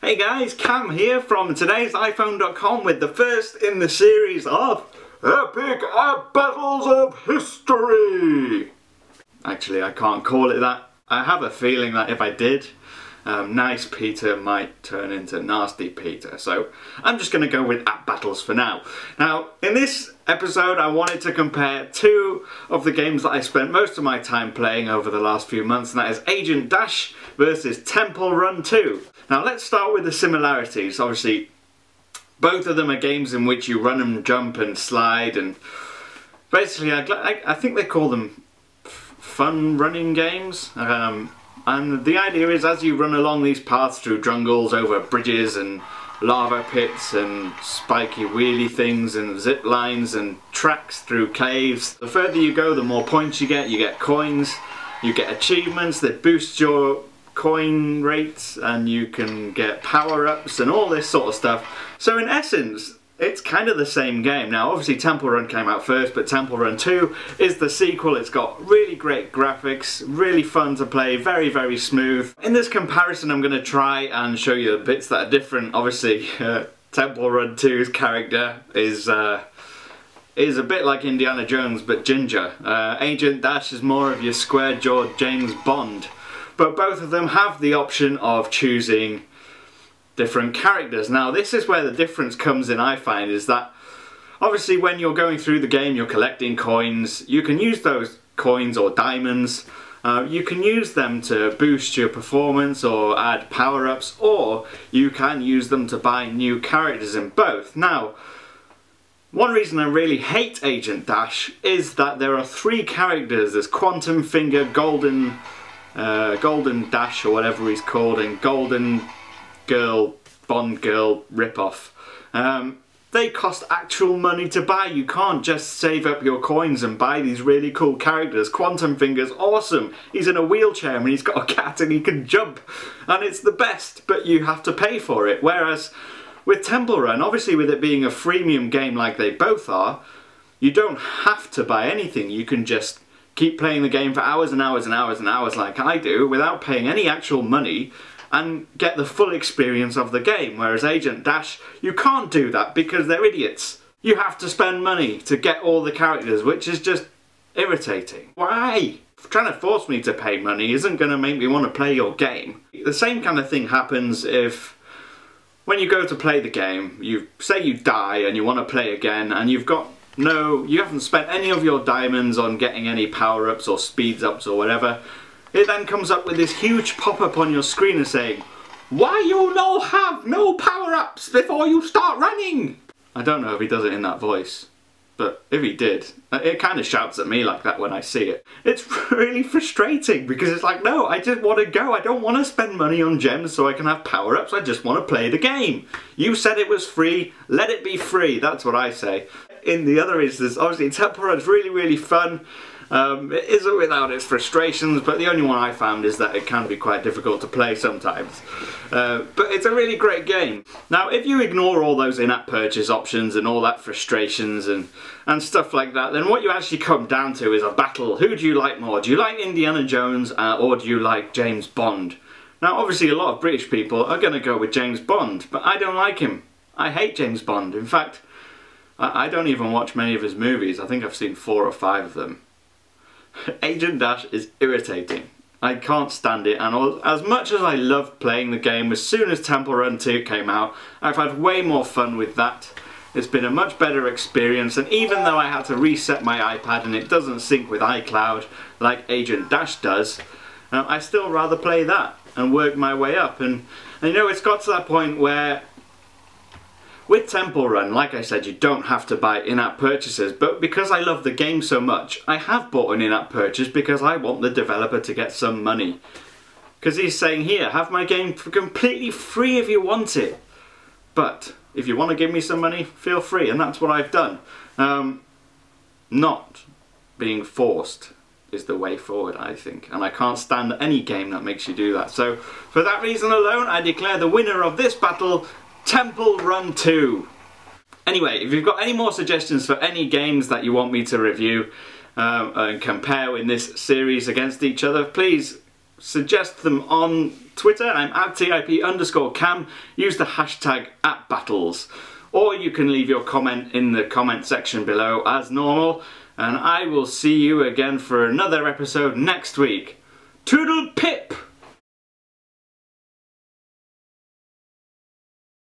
Hey guys, Cam here from today's iPhone.com with the first in the series of Epic App Battles of History. Actually, I can't call it that. I have a feeling that if I did, Nice Peter might turn into Nasty Peter. So I'm just going to go with app battles for now. Now, in this episode, I wanted to compare two of the games that I spent most of my time playing over the last few months, and that is Agent Dash versus Temple Run 2. Now, let's start with the similarities. Obviously, both of them are games in which you run and jump and slide, and basically, I think they call them fun running games. And the idea is, as you run along these paths through jungles, over bridges and lava pits and spiky wheelie things and zip lines and tracks through caves, the further you go, the more points you get coins, you get achievements that boost your coin rates, and you can get power-ups and all this sort of stuff. So in essence, it's kind of the same game. Now obviously Temple Run came out first, but Temple Run 2 is the sequel. It's got really great graphics, really fun to play, very, very smooth. In this comparison, I'm going to try and show you the bits that are different. Obviously, Temple Run 2's character is a bit like Indiana Jones, but ginger. Agent Dash is more of your square-jawed James Bond. But both of them have the option of choosing different characters. Now this is where the difference comes in, I find, is that obviously when you're going through the game you're collecting coins. You can use those coins or diamonds, you can use them to boost your performance or add power-ups, or you can use them to buy new characters in both. Now, one reason I really hate Agent Dash is that there are three characters. There's Quantum Finger, Golden Dash or whatever he's called, and Golden Girl, Bond Girl ripoff. They cost actual money to buy. You can't just save up your coins and buy these really cool characters. Quantum Finger's awesome. He's in a wheelchair and he's got a cat and he can jump, and it's the best, but you have to pay for it. Whereas with Temple Run, obviously with it being a freemium game like they both are, you don't have to buy anything. You can just keep playing the game for hours and hours and hours and hours like I do without paying any actual money and get the full experience of the game. Whereas Agent Dash, you can't do that because they're idiots. You have to spend money to get all the characters, which is just irritating. Why? Trying to force me to pay money isn't going to make me want to play your game. The same kind of thing happens if, when you go to play the game, you say you die and you want to play again, and you haven't spent any of your diamonds on getting any power-ups or speeds-ups or whatever. It then comes up with this huge pop-up on your screen and saying, "Why you no have no power-ups before you start running?" I don't know if he does it in that voice, but if he did, it kind of shouts at me like that when I see it. It's really frustrating because it's like, no, I just want to go. I don't want to spend money on gems so I can have power-ups. I just want to play the game. You said it was free, let it be free. That's what I say. In the other instance, obviously Temple Run's really, really fun. It isn't without its frustrations, but the only one I found is that it can be quite difficult to play sometimes. But it's a really great game. Now, if you ignore all those in-app purchase options and all that frustrations and stuff like that, then what you actually come down to is a battle. Who do you like more? Do you like Indiana Jones or do you like James Bond? Now, obviously a lot of British people are going to go with James Bond, but I don't like him. I hate James Bond. In fact, I don't even watch many of his movies. I think I've seen 4 or 5 of them. Agent Dash is irritating. I can't stand it, and as much as I loved playing the game, as soon as Temple Run 2 came out, I've had way more fun with that. It's been a much better experience, and even though I had to reset my iPad and it doesn't sync with iCloud like Agent Dash does, I still rather play that and work my way up. And you know, it's got to that point where with Temple Run, like I said, you don't have to buy in-app purchases, but because I love the game so much, I have bought an in-app purchase because I want the developer to get some money. Because he's saying, here, have my game for completely free if you want it. But if you want to give me some money, feel free, and that's what I've done. Not being forced is the way forward, I think, and I can't stand any game that makes you do that. So, for that reason alone, I declare the winner of this battle Temple Run 2. Anyway, if you've got any more suggestions for any games that you want me to review and compare in this series against each other, please suggest them on Twitter. I'm at TIP_cam. Use the hashtag @battles. Or you can leave your comment in the comment section below as normal. And I will see you again for another episode next week. Toodle pip!